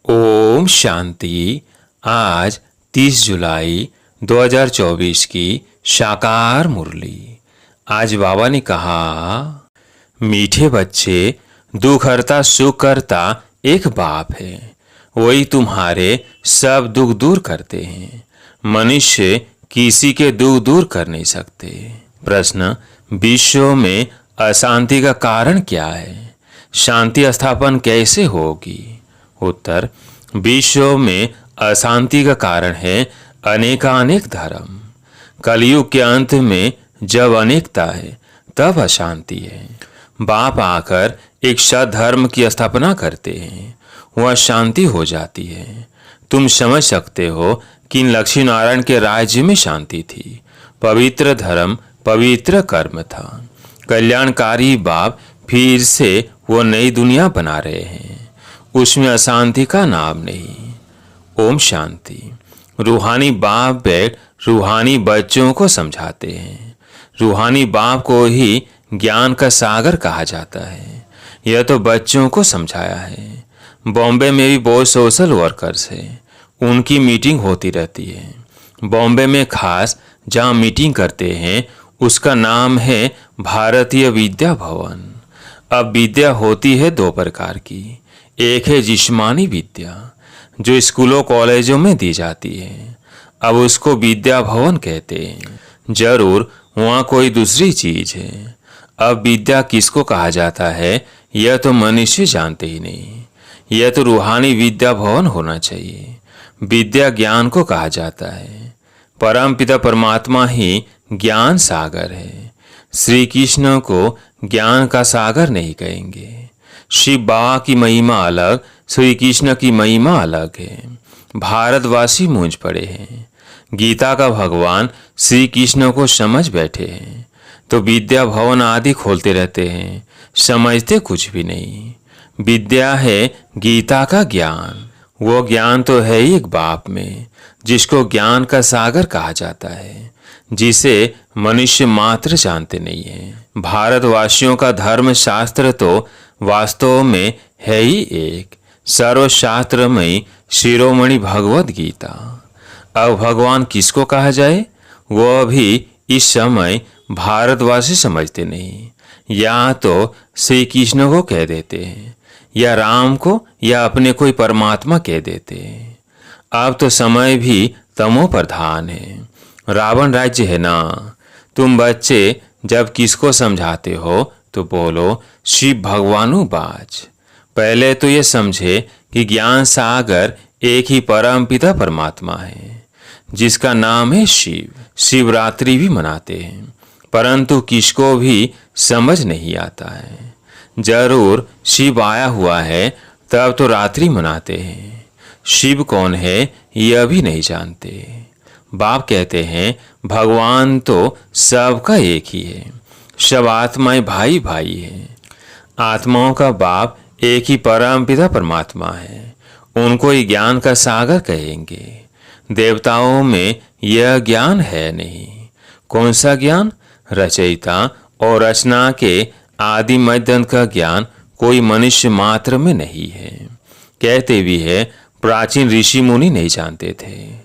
ओम शांति। आज 30 जुलाई 2024 की साकार मुरली। आज बाबा ने कहा, मीठे बच्चे, दुख हरता सुख करता एक बाप है, वही तुम्हारे सब दुख दूर करते हैं। मनुष्य किसी के दुख दूर कर नहीं सकते। प्रश्न, विश्व में अशांति का कारण क्या है? शांति स्थापन कैसे होगी? उत्तर, विश्व में अशांति का कारण है अनेकानेक धर्म। कलयुग के अंत में जब अनेकता है तब अशांति है। बाप आकर एक सद्धर्म की स्थापना करते हैं, वह शांति हो जाती है। तुम समझ सकते हो कि लक्ष्मी नारायण के राज्य में शांति थी। पवित्र धर्म, पवित्र कर्म था। कल्याणकारी बाप फिर से वो नई दुनिया बना रहे हैं, उसमें अशांति का नाम नहीं। ओम शांति। रूहानी बाप बैठ रूहानी बच्चों को समझाते हैं। रूहानी बाप को ही ज्ञान का सागर कहा जाता है। यह तो बच्चों को समझाया है। बॉम्बे में भी बहुत सोशल वर्कर्स हैं, उनकी मीटिंग होती रहती है। बॉम्बे में खास जहाँ मीटिंग करते हैं उसका नाम है भारतीय विद्या भवन। अब विद्या होती है दो प्रकार की। एक है जिस्मानी विद्या, जो स्कूलों कॉलेजों में दी जाती है, अब उसको विद्या भवन कहते हैं। जरूर वहाँ कोई दूसरी चीज है। अब विद्या किसको कहा जाता है यह तो मनुष्य जानते ही नहीं। यह तो रूहानी विद्या भवन होना चाहिए। विद्या ज्ञान को कहा जाता है। परम पिता परमात्मा ही ज्ञान सागर है। श्री कृष्ण को ज्ञान का सागर नहीं कहेंगे। शिव बाबा की महिमा अलग, श्री कृष्ण की महिमा अलग है। भारतवासी मूंझ पड़े हैं। गीता का भगवान श्री कृष्ण को समझ बैठे हैं तो विद्या भवन आदि खोलते रहते हैं, समझते कुछ भी नहीं। विद्या है गीता का ज्ञान। वो ज्ञान तो है ही एक बाप में, जिसको ज्ञान का सागर कहा जाता है, जिसे मनुष्य मात्र जानते नहीं है। भारतवासियों का धर्म शास्त्र तो वास्तव में है ही एक सर्वशास्त्रमयी शिरोमणि भगवद गीता। अब भगवान किसको कहा जाए वो भी इस समय भारतवासी समझते नहीं। या तो श्री कृष्ण को कह देते हैं, या राम को, या अपने कोई परमात्मा कह देते हैं। अब तो समय भी तमो प्रधान है। रावण राज्य है ना। तुम बच्चे जब किसको समझाते हो तो बोलो शिव भगवानु बाज। पहले तो ये समझे कि ज्ञान सागर एक ही परम पिता परमात्मा है, जिसका नाम है शिव। शिवरात्रि भी मनाते हैं, परंतु किसको भी समझ नहीं आता है। जरूर शिव आया हुआ है तब तो रात्रि मनाते हैं। शिव कौन है यह भी नहीं जानते। बाप कहते हैं भगवान तो सबका एक ही है, सब आत्माएं भाई भाई हैं। आत्माओं का बाप एक ही परम पिता परमात्मा है, उनको ही ज्ञान का सागर कहेंगे। देवताओं में यह ज्ञान है नहीं। कौन सा ज्ञान? रचयिता और रचना के आदि मध्यंत का ज्ञान कोई मनुष्य मात्र में नहीं है। कहते भी है प्राचीन ऋषि मुनि नहीं जानते थे।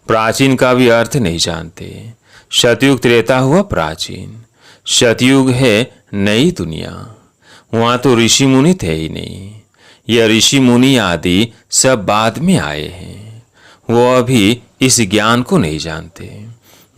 प्राचीन का भी अर्थ नहीं जानते। सतयुग त्रेता हुआ प्राचीन, सतयुग है नई दुनिया। वहाँ तो ऋषि मुनि थे ही नहीं। यह ऋषि मुनि आदि सब बाद में आए हैं। वो अभी इस ज्ञान को नहीं जानते।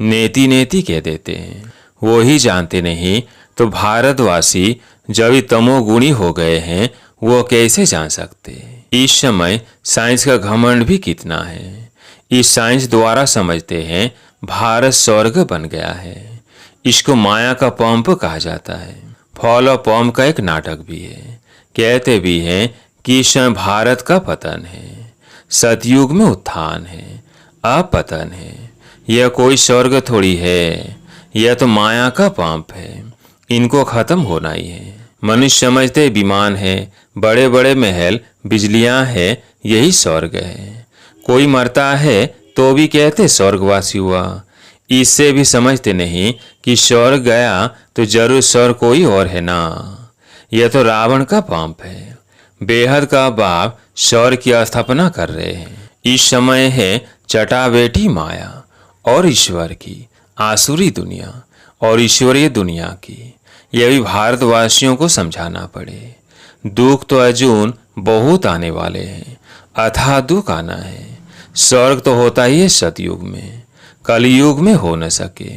नेति नेति कह देते हैं, वो ही जानते नहीं तो भारतवासी जब तमोगुणी हो गए हैं वो कैसे जान सकते? इस समय साइंस का घमंड भी कितना है। इस साइंस द्वारा समझते हैं भारत स्वर्ग बन गया है। इसको माया का पंप कहा जाता है। फॉल ऑफ पंप का एक नाटक भी है। कहते भी हैं कि इस समय भारत का पतन है, सतयुग में उत्थान है, अब पतन है। यह कोई स्वर्ग थोड़ी है, यह तो माया का पंप है। इनको खत्म होना ही है। मनुष्य समझते विमान है, बड़े बड़े महल, बिजलियां है, यही स्वर्ग है। कोई मरता है तो भी कहते स्वर्गवासी हुआ। इससे भी समझते नहीं कि स्वर्ग गया तो जरूर स्वर्ग कोई और है ना। यह तो रावण का पाप है। बेहद का बाप स्वर्ग की स्थापना कर रहे हैं। इस समय है चटा बेटी माया और ईश्वर की आसुरी दुनिया और ईश्वरीय दुनिया की। यह भी भारतवासियों को समझाना पड़े। दुख तो अर्जुन बहुत आने वाले हैं, अथाह दुख आना है। स्वर्ग तो होता ही है सतयुग में, कलयुग में हो न सके।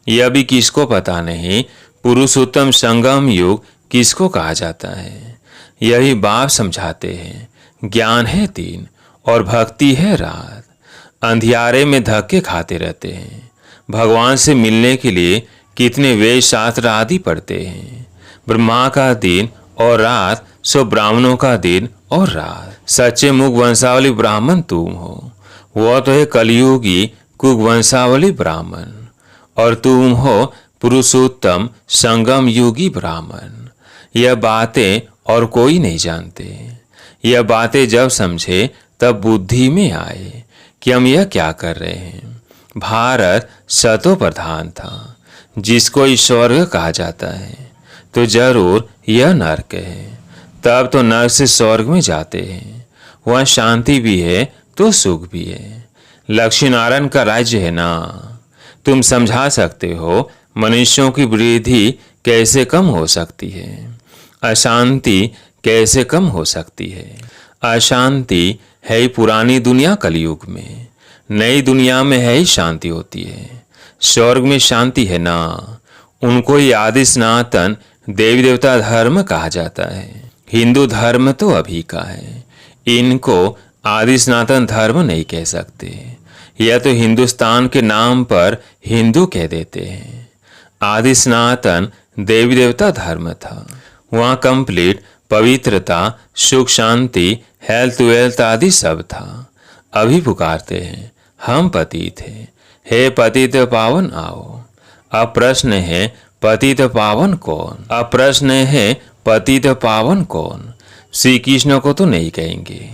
यह भी किसको पता नहीं पुरुषोत्तम संगम युग किसको कहा जाता है। यही बाप समझाते हैं। ज्ञान है दिन और भक्ति है रात। अंधियारे में धक्के खाते रहते हैं। भगवान से मिलने के लिए कितने वेद शास्त्र आदि पढ़ते हैं। ब्रह्मा का दिन और रात सो ब्राह्मणों का दिन और रात। सच्चे मुख वंशावली ब्राह्मण तुम हो, वह तो है कलयुगी कुग वंशावली ब्राह्मण, और तुम हो पुरुषोत्तम संगम युगी ब्राह्मण। यह बातें और कोई नहीं जानते। यह बातें जब समझे तब बुद्धि में आए कि हम यह क्या कर रहे हैं। भारत सतो प्रधान था, जिसको स्वर्ग कहा जाता है, तो जरूर यह नरक है। तब तो नरक से स्वर्ग में जाते हैं। वहाँ शांति भी है तो सुख भी है। लक्ष्मी नारायण का राज्य है ना। तुम समझा सकते हो मनुष्यों की वृद्धि कैसे कम हो सकती है, अशांति कैसे कम हो सकती है। अशांति है ही पुरानी दुनिया कलयुग में, नई दुनिया में है ही शांति होती है। स्वर्ग में शांति है ना। उनको ही आदि सनातन देवी देवता धर्म कहा जाता है। हिंदू धर्म तो अभी का है, इनको आदि सनातन धर्म नहीं कह सकते। यह तो हिंदुस्तान के नाम पर हिंदू कह देते हैं। आदि सनातन देवी देवता धर्म था। वहाँ कंप्लीट पवित्रता, सुख, शांति, हेल्थ वेल्थ आदि सब था। अभी पुकारते हैं हम पतित हैं, हे पतित पावन आओ। अब प्रश्न है पतित पावन कौन। अब प्रश्न है पतित पावन कौन। श्री कृष्ण को तो नहीं कहेंगे।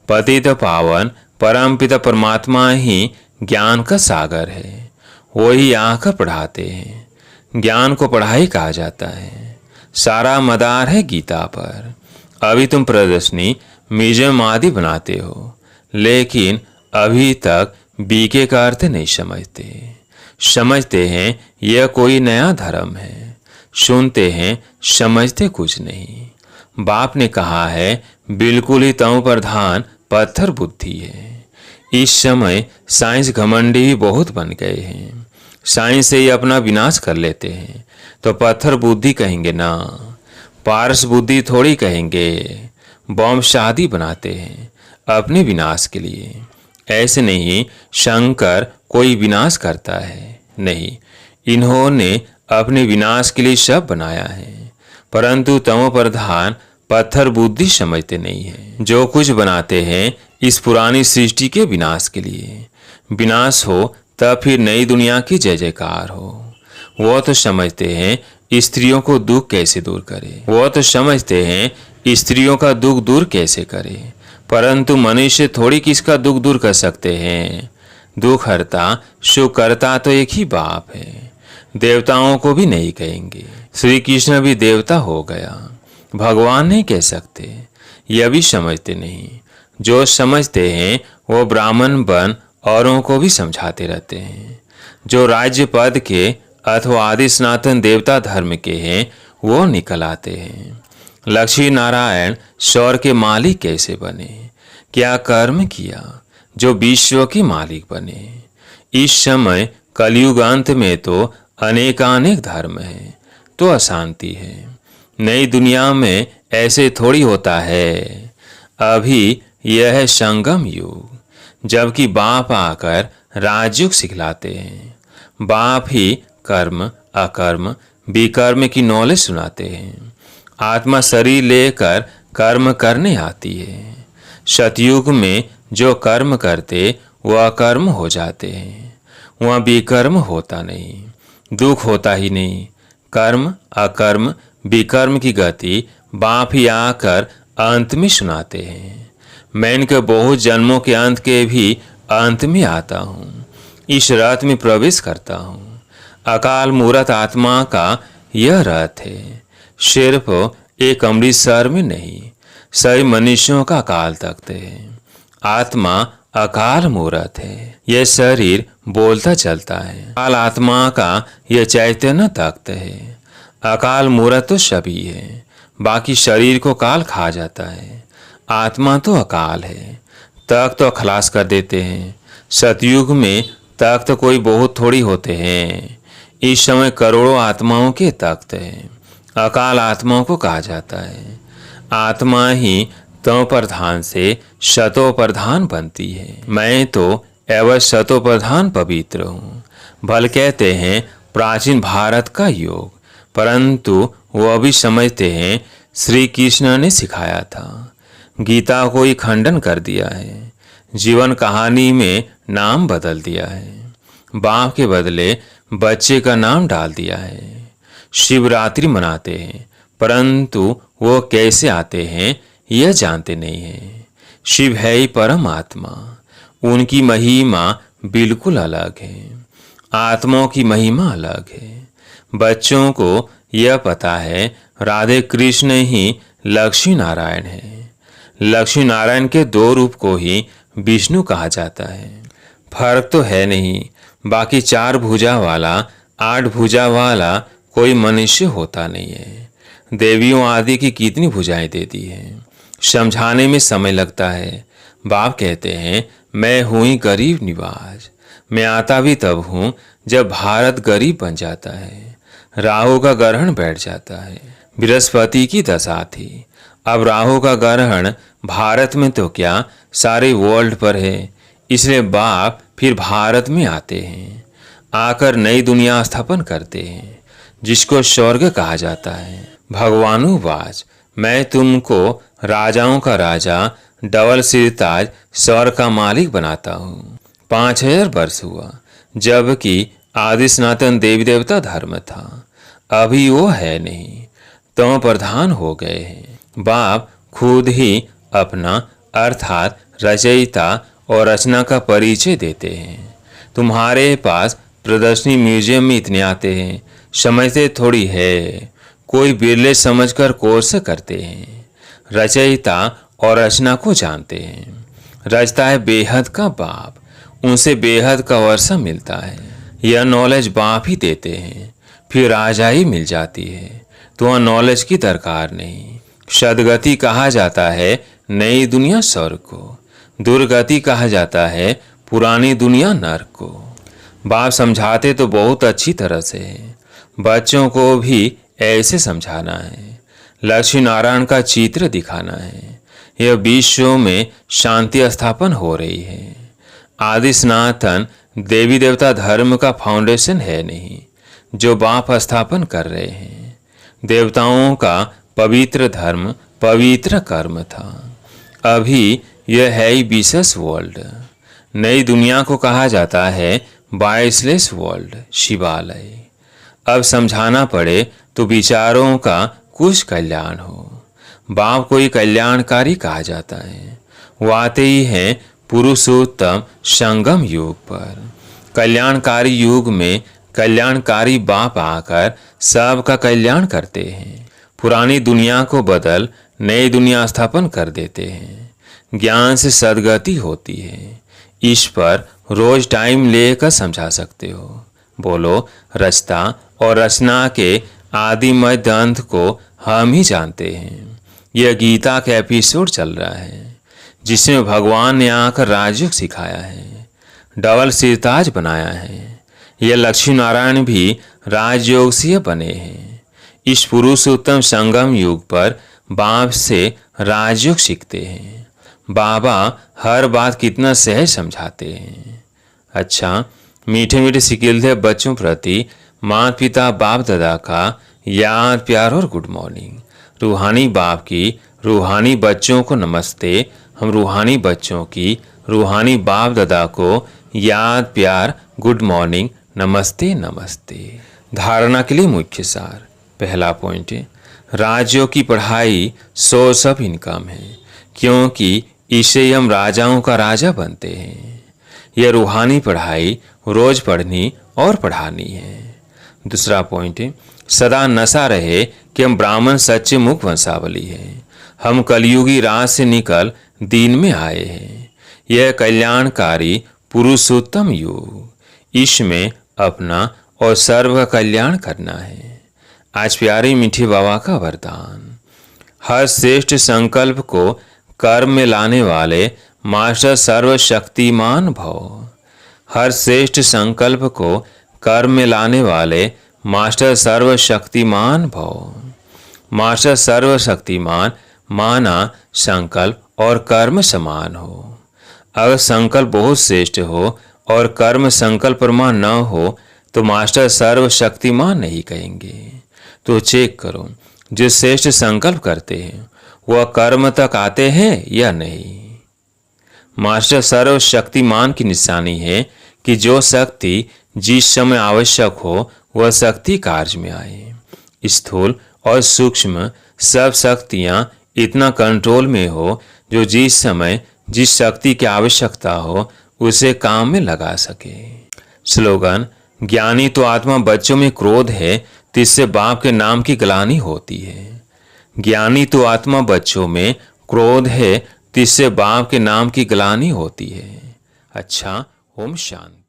पतित पावन परमपिता परमात्मा ही ज्ञान का सागर है। वही आंख पढ़ाते हैं। ज्ञान को पढ़ाई कहा जाता है। सारा मदार है गीता पर। अभी तुम प्रदर्शनी, म्यूजियम आदि बनाते हो, लेकिन अभी तक बीके का अर्थ नहीं समझते। समझते हैं यह कोई नया धर्म है, सुनते हैं समझते कुछ नहीं। बाप ने कहा है बिल्कुल ही तमो प्रधान पत्थर बुद्धि है। इस समय साइंस घमंडी ही बहुत बन गए हैं। साइंस से ही अपना विनाश कर लेते हैं तो पत्थर बुद्धि कहेंगे ना, पारस बुद्धि थोड़ी कहेंगे। बम शादी बनाते हैं अपने विनाश के लिए। ऐसे नहीं शंकर कोई विनाश करता है, नहीं, इन्होंने अपने विनाश के लिए सब बनाया है। परंतु तमो प्रधान पत्थर बुद्धि समझते नहीं है। जो कुछ बनाते हैं इस पुरानी सृष्टि के विनाश के लिए। विनाश हो तब फिर नई दुनिया की जय जयकार हो। वो तो समझते हैं स्त्रियों को दुख कैसे दूर करे। वो तो समझते हैं स्त्रियों का दुख दूर कैसे करे। परंतु मनुष्य थोड़ी किसका दुख दूर कर सकते हैं। दुख हरता सुख करता तो एक ही बाप है। देवताओं को भी नहीं कहेंगे। श्री कृष्ण भी देवता हो गया, भगवान नहीं कह सकते। यह भी समझते नहीं। जो समझते हैं वो ब्राह्मण बन औरों को भी समझाते रहते हैं। जो राज्य पद के अथवा आदि सनातन देवता धर्म के हैं वो निकल आते हैं। लक्ष्मी नारायण स्वर्ग के मालिक कैसे बने, क्या कर्म किया जो विश्व के मालिक बने। इस समय कलयुग अंत में तो अनेकानेक धर्म है तो अशांति है। नई दुनिया में ऐसे थोड़ी होता है। अभी यह है संगम युग, जबकि बाप आकर राजयुग सिखलाते हैं। बाप ही कर्म अकर्म विकर्म की नॉलेज सुनाते हैं। आत्मा शरीर लेकर कर्म करने आती है। सतयुग में जो कर्म करते वह अकर्म हो जाते हैं। वहाँ विकर्म होता नहीं, दुख होता ही नहीं। कर्म अकर्म विकर्म की गति बाप ही आकर अंत में सुनाते हैं। मैं इनके बहुत जन्मों के अंत के भी अंत में आता हूँ, इस रथ में प्रवेश करता हूँ। अकाल मूर्त आत्मा का यह रथ है। सिर्फ एक अमृतसर में नहीं, सभी मनुष्यों का अकाल तख्त है। आत्मा अकाल मूर्त है। यह शरीर बोलता चलता है। अकाल आत्मा का यह चैतन्य तख्त है। अकाल मूर्त तो सभी है, बाकी शरीर को काल खा जाता है। आत्मा तो अकाल है। तख्त तो खलास कर देते हैं। सतयुग में तख्त कोई बहुत थोड़ी होते हैं। इस समय करोड़ों आत्माओं के तख्त हैं। अकाल आत्माओं को कहा जाता है। आत्मा ही तव प्रधान से शतो प्रधान बनती है। मैं तो एवं शतो प्रधान पवित्र हूँ। भल कहते हैं प्राचीन भारत का योग, परंतु वो अभी समझते हैं श्री कृष्ण ने सिखाया था। गीता को ही खंडन कर दिया है। जीवन कहानी में नाम बदल दिया है। बाप के बदले बच्चे का नाम डाल दिया है। शिवरात्रि मनाते हैं, परंतु वो कैसे आते हैं यह जानते नहीं हैं। शिव है ही परम आत्मा। उनकी महिमा बिल्कुल अलग है। आत्माओं की महिमा अलग है। बच्चों को यह पता है राधे कृष्ण ही लक्ष्मी नारायण है। लक्ष्मी नारायण के दो रूप को ही विष्णु कहा जाता है। फर्क तो है नहीं। बाकी 4 भुजा वाला 8 भुजा वाला कोई मनुष्य होता नहीं है। देवियों आदि की कितनी भुजाएं दे दी है, समझाने में समय लगता है। बाप कहते हैं मैं हूँ ही गरीब निवाज। मैं आता भी तब हूँ जब भारत गरीब बन जाता है। राहु का ग्रहण बैठ जाता है। बृहस्पति की दशा थी, अब राहु का ग्रहण भारत में तो क्या सारे वर्ल्ड पर है। इसलिए बाप फिर भारत में आते हैं, आकर नई दुनिया स्थापन करते हैं, जिसको स्वर्ग कहा जाता है। भगवानुवाच मैं तुमको राजाओं का राजा डबल सिरताज स्वर्ग का मालिक बनाता हूँ। 5000 वर्ष हुआ, जबकि आदि सनातन देवी देवता धर्म था। अभी वो है नहीं, तो प्रधान हो गए हैं। बाप खुद ही अपना अर्थात रचयिता और रचना का परिचय देते हैं। तुम्हारे पास प्रदर्शनी म्यूजियम में इतने आते हैं, समझते थोड़ी है। कोई बिरले समझकर कोर्स करते हैं। रचयिता और रचना को जानते हैं। रचता है बेहद का बाप, उनसे बेहद का वर्षा मिलता है। यह नॉलेज बाप ही देते हैं, फिर राजा ही मिल जाती है। तो वह नॉलेज की दरकार नहीं। सदगति कहा जाता है नई दुनिया स्वर्ग को, दुर्गति कहा जाता है पुरानी दुनिया नरक को। बाप समझाते तो बहुत अच्छी तरह से है, बच्चों को भी ऐसे समझाना है। लक्ष्मी नारायण का चित्र दिखाना है। यह विश्व में शांति स्थापन हो रही है। आदि सनातन देवी देवता धर्म का फाउंडेशन है नहीं, जो बाप स्थापन कर रहे हैं। देवताओं का पवित्र धर्म पवित्र कर्म था। अभी यह है ही विशेष वर्ल्ड। नई दुनिया को कहा जाता है बायसलेस वर्ल्ड, शिवालय। अब समझाना पड़े तो विचारों का कुछ कल्याण हो। बाप को ही कल्याणकारी कहा जाता है। वो आते ही हैं पुरुषोत्तम संगम युग पर। कल्याणकारी युग में कल्याणकारी बाप आकर सबका कल्याण करते हैं। पुरानी दुनिया को बदल नई दुनिया स्थापन कर देते हैं। ज्ञान से सदगति होती है। इस पर रोज टाइम लेकर समझा सकते हो। बोलो रचता और रचना के आदि मध्य अंत को हम ही जानते हैं। यह गीता का एपिसोड चल रहा है, जिसमें भगवान ने आकर राजयोग सिखाया है, डबल सिरताज बनाया है। यह लक्ष्मी नारायण भी राजयोग से बने हैं। इस पुरुषोत्तम संगम युग पर बाप से राजयोग सीखते हैं। बाबा हर बात कितना सहज समझाते हैं। अच्छा, मीठे मीठे सिकिलते बच्चों प्रति माता पिता बाप दादा का याद प्यार और गुड मॉर्निंग। रूहानी बाप की रूहानी बच्चों को नमस्ते। हम रूहानी बच्चों की रूहानी बाप दादा को याद प्यार गुड मॉर्निंग नमस्ते नमस्ते। धारणा के लिए मुख्य सार। पहला पॉइंट है, राजयोग की पढ़ाई सोर्स ऑफ इनकम है, क्योंकि इससे हम राजाओं का राजा बनते हैं। यह रूहानी पढ़ाई रोज पढ़नी और पढ़ानी है। दूसरा पॉइंट है, सदा नशा रहे कि हम ब्राह्मण सच्चे मुख वंशावली हैं। हम कलयुगी रात से निकल दीन में आए हैं। यह कल्याणकारी पुरुषोत्तम युग, इसमें अपना और सर्व का कल्याण करना है। आज प्यारे मीठे बाबा का वरदान। हर श्रेष्ठ संकल्प को कर्म में लाने वाले मास्टर सर्वशक्तिमान भव। हर श्रेष्ठ संकल्प को कर्म में लाने वाले मास्टर सर्वशक्तिमान भव। मास्टर सर्वशक्तिमान माना संकल्प और कर्म समान हो। अगर संकल्प बहुत श्रेष्ठ हो और कर्म संकल्प प्रमाण न हो तो मास्टर सर्वशक्तिमान नहीं कहेंगे। तो चेक करो, जो श्रेष्ठ संकल्प करते हैं वह कर्म तक आते हैं या नहीं। मास्टर सर्वशक्तिमान की निशानी है कि जो शक्ति जिस समय आवश्यक हो वह शक्ति कार्य में आए। स्थूल और सूक्ष्म सब शक्तियां इतना कंट्रोल में हो जो जिस समय जिस शक्ति की आवश्यकता हो उसे काम में लगा सके। स्लोगन: ज्ञानी तो आत्मा बच्चों में क्रोध है तिससे बाप के नाम की ग्लानि होती है। ज्ञानी तो आत्मा बच्चों में क्रोध है तिससे बाप के नाम की ग्लानि होती है। अच्छा, ओम शांति।